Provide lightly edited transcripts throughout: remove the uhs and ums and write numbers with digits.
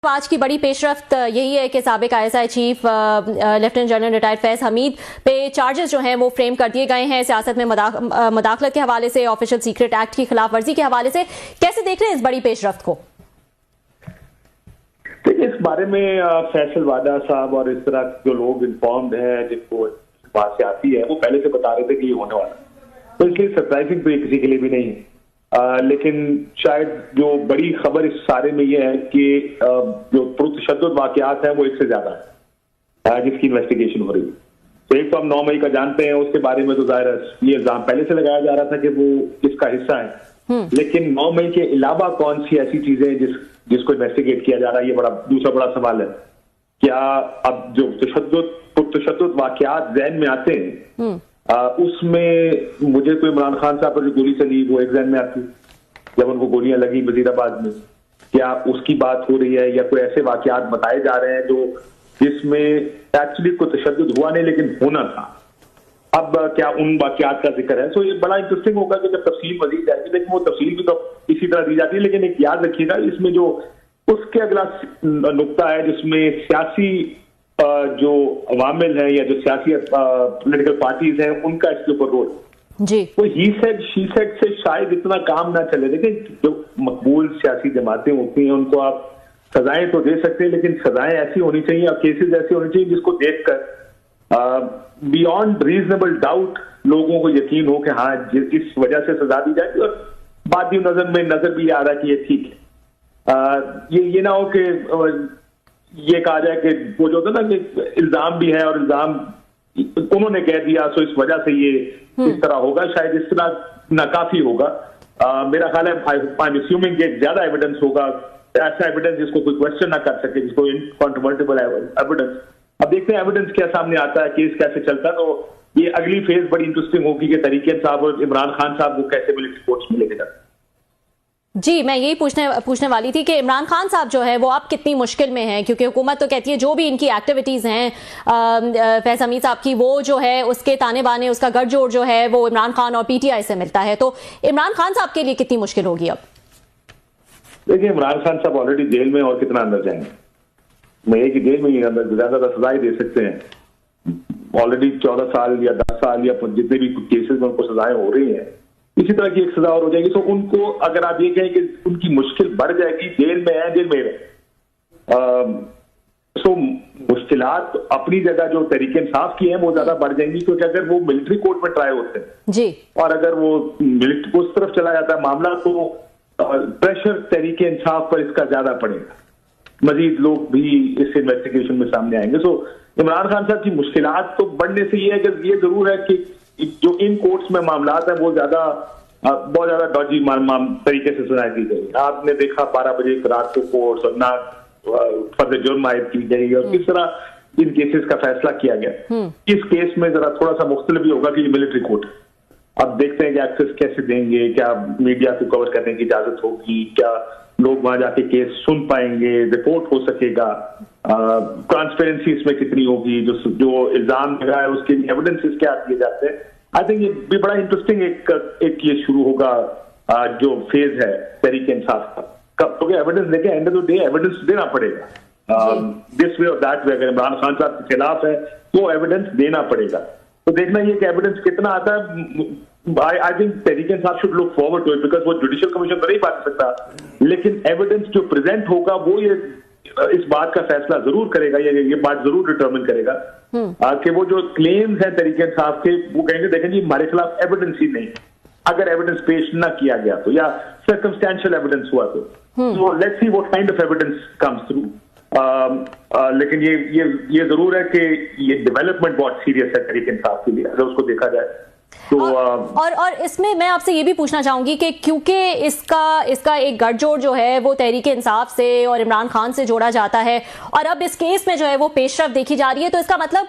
आज की बड़ी पेशरफ्त यही है कि साबिक ISI chief lieutenant general retired Faiz Hamid पे चार्जेस जो हैं वो फ्रेम कर दिए गए हैं सियासत में मदाखलत के हवाले से, ऑफिशियल सीक्रेट एक्ट की खिलाफ वर्जी के हवाले से। कैसे देख रहे हैं इस बड़ी पेशरफ्त को? इस बारे में फैसल वादा साहब और इस तरह जो लोग इन्फॉर्म्ड हैं, जिनको बात से आती है, वो पहले से बता रहे थे कि ये होने वाला, तो इसलिए सरप्राइजिंग तो ये किसी के लिए भी नहीं है। लेकिन शायद जो बड़ी खबर इस सारे में ये है कि जो पुरतशद्दुद वाकयात हैं वो एक से ज्यादा है जिसकी इन्वेस्टिगेशन हो रही है। तो एक तो हम 9 मई का जानते हैं, उसके बारे में तो जाहिर है ये इल्जाम पहले से लगाया जा रहा था कि वो इसका हिस्सा है, लेकिन 9 मई के अलावा कौन सी ऐसी चीजें जिसको इन्वेस्टिगेट किया जा रहा है, ये दूसरा बड़ा सवाल है। क्या अब जो पुरतशद्दुद वाकयात ज़हन में आते हैं उसमें मुझे तो इमरान खान साहब पर जो गोली चली वो एक ज़हन में आती, जब उनको गोलियां लगी वजीराबाद में, क्या उसकी बात हो रही है, या कोई ऐसे वाकयात बताए जा रहे हैं जो जिसमें एक्चुअली कोई तशद्दुद हुआ नहीं लेकिन होना था। अब क्या उन वाकयात का जिक्र है? तो ये बड़ा इंटरेस्टिंग होगा कि जब तफसील मजीद जाएगी, लेकिन वो तफसील भी तो इसी तरह दी जाती है। लेकिन एक याद रखिएगा, इसमें जो उसके अगला नुक्ता है जिसमें सियासी जो अवामिल है या जो सियासी पॉलिटिकल पार्टीज हैं उनका इसके ऊपर रोल जी, वो ही सेड शी सेड से शायद इतना काम ना चले। लेकिन जो मकबूल सियासी जमातें होती हैं उनको आप सजाएं तो दे सकते हैं, लेकिन सजाएं ऐसी होनी चाहिए और केसेस ऐसे होने चाहिए जिसको देखकर बियॉन्ड रीजनेबल डाउट लोगों को यकीन हो कि हाँ इस वजह से सजा दी जाएगी, और बात भी नजर भी आ रहा है कि ये ठीक है। ये ना हो कि ये कहा जाए कि वो जो होता ना कि इल्जाम भी है और इल्जाम उन्होंने कह दिया सो इस वजह से ये इस तरह होगा, शायद इस तरह नाकाफी होगा। मेरा ख्याल है आई एम अस्यूमिंग कि ज्यादा एविडेंस होगा, ऐसा एविडेंस जिसको कोई क्वेश्चन ना कर सके, जिसको इनकॉन्ट्रोवर्टिबल एविडेंस। अब देखते हैं एविडेंस क्या सामने आता है, केस कैसे चलता है। तो ये अगली फेज बड़ी इंटरेस्टिंग होगी कि तरीके साहब और इमरान खान साहब को कैसे मिलिट्री कोर्ट्स में लेके जाते। जी, मैं यही पूछने वाली थी कि इमरान खान साहब जो है वो अब कितनी मुश्किल में हैं, क्योंकि हुकूमत तो कहती है जो भी इनकी एक्टिविटीज हैं फैज हमीद साहब की, वो जो है उसके ताने बाने, उसका गठजोड़ जो है वो इमरान खान और पीटीआई से मिलता है। तो इमरान खान साहब के लिए कितनी मुश्किल होगी अब? देखिए, इमरान खान साहब ऑलरेडी जेल में, और कितना अंदर जाएंगे? मैं एक ही जेल में ही अंदर ज्यादा सजा ही दे सकते हैं। ऑलरेडी 14 साल या 10 साल या जितने भी केसेस में उनको सजाएं हो रही हैं, इसी तरह की एक सजा और हो जाएगी। तो उनको अगर आप ये कहें कि उनकी मुश्किल बढ़ जाएगी, जेल में है, जेल में रहे, सो मुश्किलात अपनी जगह जो तरीके इंसाफ की हैं वो ज्यादा बढ़ जाएंगी, क्योंकि अगर वो मिलिट्री कोर्ट में ट्राई होते हैं जी, और अगर वो मिलिट्री उस तरफ चला जाता है मामला, तो प्रेशर तरीके इंसाफ पर इसका ज्यादा पड़ेगा, मजीद लोग भी इस इन्वेस्टिगेशन में सामने आएंगे। सो इमरान खान साहब की मुश्किलात तो बढ़ने से ये है कि ये जरूर है कि जो इन कोर्ट्स में मामलात है वो बहुत ज्यादा डॉजी तरीके से सुनाई दी गई। आपने देखा 12 बजे रात को कोर्ट्स और ना फर्ज जुर्म आयद की गई, और किस तरह इन केसेस का फैसला किया गया। इस केस में जरा थोड़ा सा मुख्तलिफ भी होगा कि ये मिलिट्री कोर्ट, अब देखते हैं कि एक्सेस कैसे देंगे, क्या मीडिया को कवर करने की इजाजत होगी, क्या लोग वहां जाके केस सुन पाएंगे, रिपोर्ट हो सकेगा, ट्रांसपेरेंसी इसमें कितनी होगी, जो इल्जाम लगा है उसके लिए एविडेंसेस क्या दिए जाते हैं। आई थिंक ये भी बड़ा इंटरेस्टिंग एक ये शुरू होगा जो फेज है तरीके इंसाफ का, क्योंकि एविडेंस देखे end of the day evidence देना पड़ेगा दिस वे और दैट वे। अगर इमरान खान साहब के खिलाफ है तो एविडेंस देना पड़ेगा, तो देखना ये कि एविडेंस कितना आता है। I think तरीके इंसाफ should look forward to it, because वो जुडिशियल कमीशन तो नहीं बात सकता, लेकिन एविडेंस जो प्रेजेंट होगा वो ये इस बात का फैसला जरूर करेगा, ये बात जरूर डिटरमिन करेगा कि वो जो क्लेम्स हैं तरीके इंसाफ के, वो कहेंगे देखें जी हमारे खिलाफ एविडेंस ही नहीं, अगर एविडेंस पेश ना किया गया तो, या सर्कमस्टेंशियल एविडेंस हुआ तो let's see what kind of evidence comes through. लेकिन ये जरूर है कि ये डेवलपमेंट बहुत सीरियस है तरीके इंसाफ के लिए, अगर उसको देखा जाए तो। और इसमें मैं आपसे ये भी पूछना चाहूंगी कि क्योंकि इसका एक गठजोड़ जो है वो तहरीक इंसाफ से और इमरान खान से जोड़ा जाता है, और अब इस केस में जो है वो पेशरफ्त देखी जा रही है, तो इसका मतलब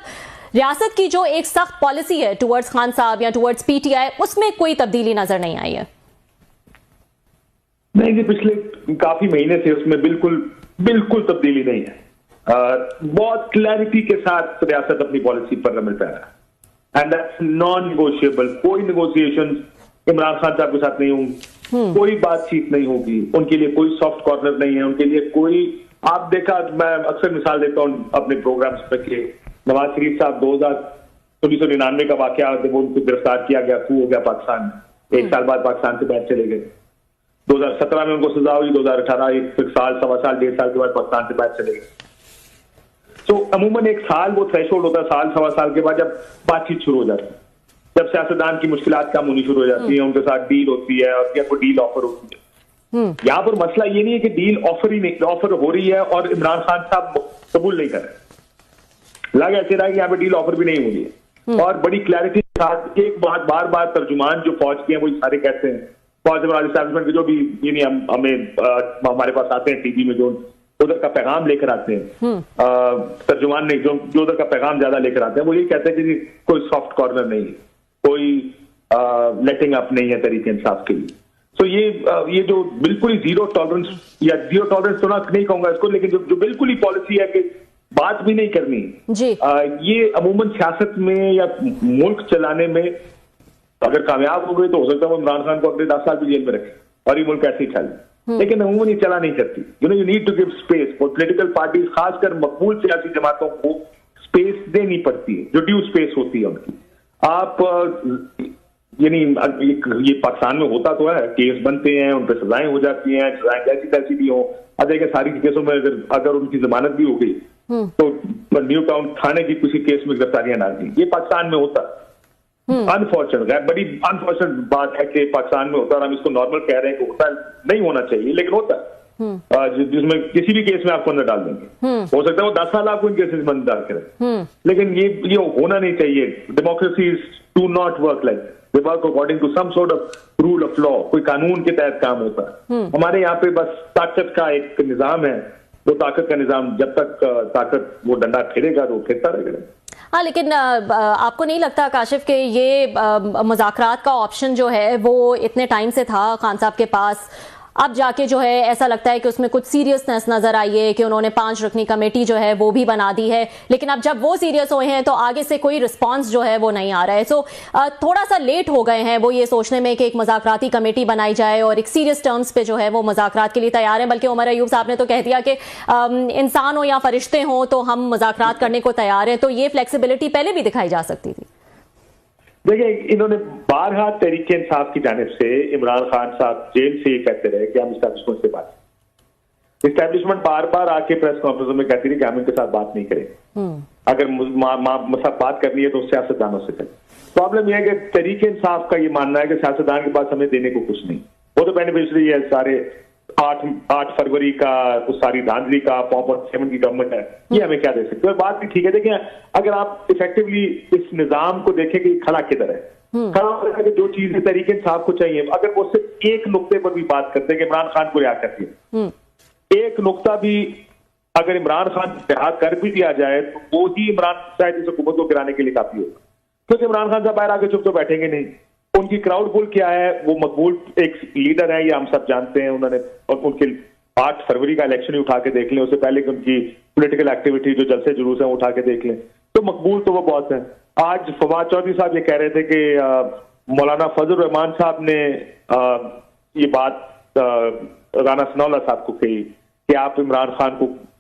रियासत की जो एक सख्त पॉलिसी है टुवर्ड्स खान साहब या टुवर्ड्स पीटीआई, उसमें कोई तब्दीली नजर नहीं आई है? नहीं, पिछले काफी महीने से उसमें बिल्कुल तब्दीली नहीं है। बहुत क्लैरिटी के साथ रियासत अपनी पॉलिसी पर अमल कर रहा है, एंड दैट्स नॉन निगोशिएबल। कोई निगोशिएशन इमरान खान साहब के साथ नहीं होंगी, कोई बातचीत नहीं होगी, उनके लिए कोई सॉफ्ट कॉर्नर नहीं है, उनके लिए कोई आप देखा, मैं अक्सर मिसाल देता हूँ अपने प्रोग्राम्स पे कि नवाज शरीफ साहब 1999 का वाकया जब उनको गिरफ्तार किया गया, खू हो गया पाकिस्तान में, 1 साल बाद पाकिस्तान से बाहर चले गए। 2017 में उनको सजा हुई, 2018 1 साल, 1.25 साल, 1.5 साल के बाद पाकिस्तान से बाहर चले गए। तो अमूमन 1 साल वो थ्रेशोल्ड होता है, साल 1.25 साल के बाद जब बातचीत शुरू हो जाती है, जब सियासतदान की मुश्किलात कम होनी शुरू हो जाती है, उनके साथ डील होती है और या कोई डील ऑफर होती है। यहाँ पर मसला ये नहीं है कि डील ऑफर हो रही है और इमरान खान साहब कबूल नहीं कर रहे। लग ऐसे रहा है कि यहाँ पे डील ऑफर भी नहीं हो रही है और बड़ी क्लैरिटी के साथ एक बात बार बार तर्जुमान जो फौज के हैं वो सारे कहते हैं, फौज एस्टैब्लिशमेंट के जो भी ये हमें हमारे पास आते हैं टीवी में, जो उधर का पैगाम लेकर आते हैं, तर्जुमान नहीं, जो उधर का पैगाम ज्यादा लेकर आते हैं, वो ये कहते हैं कि कोई सॉफ्ट कॉर्नर नहीं है, कोई लेटिंग अप नहीं है तरीके इंसाफ के लिए। तो ये जो बिल्कुल ही जीरो टॉलरेंस, या जीरो टॉलरेंस तो ना नहीं कहूंगा इसको, लेकिन जो बिल्कुल ही पॉलिसी है कि बात भी नहीं करनी जी, ये अमूमन सियासत में या मुल्क चलाने में अगर कामयाब हो गए तो हो सकता है वो इमरान खान को अगले 10 साल भी जेल में रखे और ये मुल्क ऐसे ही चले, लेकिन अमूमन ये चला नहीं करती। You need to give space for political parties, खासकर मकबूल सियासी जमातों को स्पेस देनी पड़ती है, जो ड्यू स्पेस होती है उनकी। आप यानी ये पाकिस्तान में होता तो है, केस बनते हैं, उन पर सजाएं हो जाती हैं, सजाएं जैसी तैसी भी हो। देखिए सारी केसों में अगर उनकी जमानत भी हो गई तो न्यू टाउन थाने की किसी केस में गिरफ्तारियां ना दी। ये पाकिस्तान में होता अनफॉर्चुनेट है, बड़ी अनफॉर्चुनेट बात है कि पाकिस्तान में होता है। हम इसको नॉर्मल कह रहे हैं कि होता नहीं होना चाहिए, लेकिन होता है, जिसमें किसी भी केस में आपको अंदर डाल देंगे। हो सकता है वो 10 साल आपको इन केसेस में अंदर डाल करें, लेकिन ये होना नहीं चाहिए। Democracy do not work like, they work according to some sort of rule of law, कोई कानून के तहत काम होता है। हमारे यहाँ पे बस ताकत का एक निजाम है, वो ताकत का निजाम जब तक ताकत वो डंडा फिरेगा तो फिरता रहेगा। हाँ, लेकिन आपको नहीं लगता काशिफ के ये मुज़ाकरात का ऑप्शन जो है वो इतने टाइम से था खान साहब के पास, अब जाके जो है ऐसा लगता है कि उसमें कुछ सीरियसनेस नजर आई है कि उन्होंने 5 रुकनी कमेटी जो है वो भी बना दी है, लेकिन अब जब वो सीरियस हुए हैं तो आगे से कोई रिस्पांस जो है वो नहीं आ रहा है। सो थोड़ा सा लेट हो गए हैं वो ये सोचने में कि एक मुज़ाकराती कमेटी बनाई जाए और एक सीरियस टर्म्स पे जो है वो मुज़ाकरात के लिए तैयार हैं। बल्कि उमर अयूब साहब ने तो कह दिया कि इंसान हो या फरिश्ते हों तो हम मुज़ाकरात करने को तैयार हैं। तो ये फ्लेक्सिबिलिटी पहले भी दिखाई जा सकती थी। देखिए, इन्होंने बारहा तहरीक इंसाफ की जानिब से इमरान खान साहब जेल से ये कहते रहे कि हम इस्टेब्लिशमेंट से बात, इस्टेब्लिशमेंट बार बार आके प्रेस कॉन्फ्रेंस में कहती रही कि हम इनके साथ बात नहीं करेंगे, अगर बात करनी है तो सियासतदानों से करें। प्रॉब्लम यह है कि तहरीक इंसाफ का ये मानना है कि सियासतदान के पास हमें देने को कुछ नहीं, वो तो बेनिफिशरी है सारे 8 फरवरी का उस सारी धांधली का 4.7 की गवर्नमेंट है, ये हमें क्या दे सकते हैं। बात भी ठीक है। देखिए, अगर आप इफेक्टिवली इस निजाम को देखें कि खड़ा किधर है, खड़ा कि जो चीजें तरीके इंसाफ को चाहिए, अगर वो सिर्फ एक नुक्ते पर भी बात करते हैं कि इमरान खान को रिहा कर दिया, एक नुक्ता भी अगर इमरान खान रिहा कर भी दिया जाए तो वो ही इमरान शायद इस हुकूमत को गिराने के लिए काफी होगा, क्योंकि इमरान खान साहब बाहर आके चुप तो बैठेंगे नहीं। उनकी क्राउड पुल क्या है, वो मकबूल एक लीडर है, ये हम सब जानते हैं। उन्होंने और उनके 8 फरवरी का इलेक्शन ही उठा के देख लें, उससे पहले कि उनकी पॉलिटिकल एक्टिविटी जो जलसे जुलूस है उठा के देख लें, तो मकबूल तो वो बहुत है। आज फवाद चौधरी साहब ये कह रहे थे कि मौलाना फजल रहमान साहब ने ये बात राना सनाउल्लाह साहब को कही कि आप इमरान खान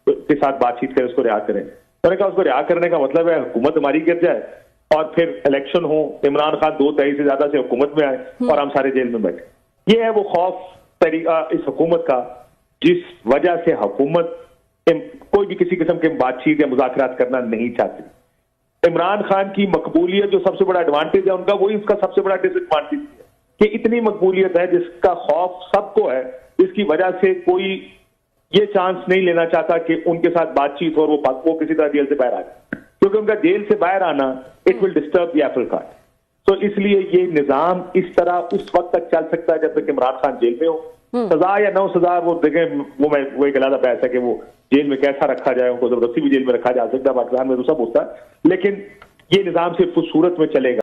के साथ बातचीत करें, उसको रिहा करें। मैंने कहा उसको रिहा करने का मतलब है हुकूमत हमारी गिर जाए और फिर इलेक्शन हो, इमरान खान 2 तिहाई से ज्यादा से हुकूमत में आए और हम सारे जेल में बैठे। ये है वो खौफ तरीका इस हुकूमत का, जिस वजह से हुकूमत कोई भी किसी किस्म के बातचीत या मुज़ाकरात करना नहीं चाहती। इमरान खान की मकबूलियत जो सबसे बड़ा एडवांटेज है उनका, वही उसका सबसे बड़ा डिसएडवांटेज है कि इतनी मकबूलियत है जिसका खौफ सबको है, इसकी वजह से कोई ये चांस नहीं लेना चाहता कि उनके साथ बातचीत हो और वो किसी तरह जेल से बाहर आ जाए, क्योंकि उनका जेल से बाहर आना it will disturb the Apple cart. तो इसलिए ये निजाम इस तरह उस वक्त तक चल सकता है जब तक इमरान खान जेल में हो। सजा या न सजा वो देखें, वो एक अलग बहस है कि वो जेल में कैसा रखा जाए, उनको जबरदस्ती भी जेल में रखा जा सकता है, पाकिस्तान में तो सब होता है, लेकिन ये निजाम सिर्फ उस सूरत में चलेगा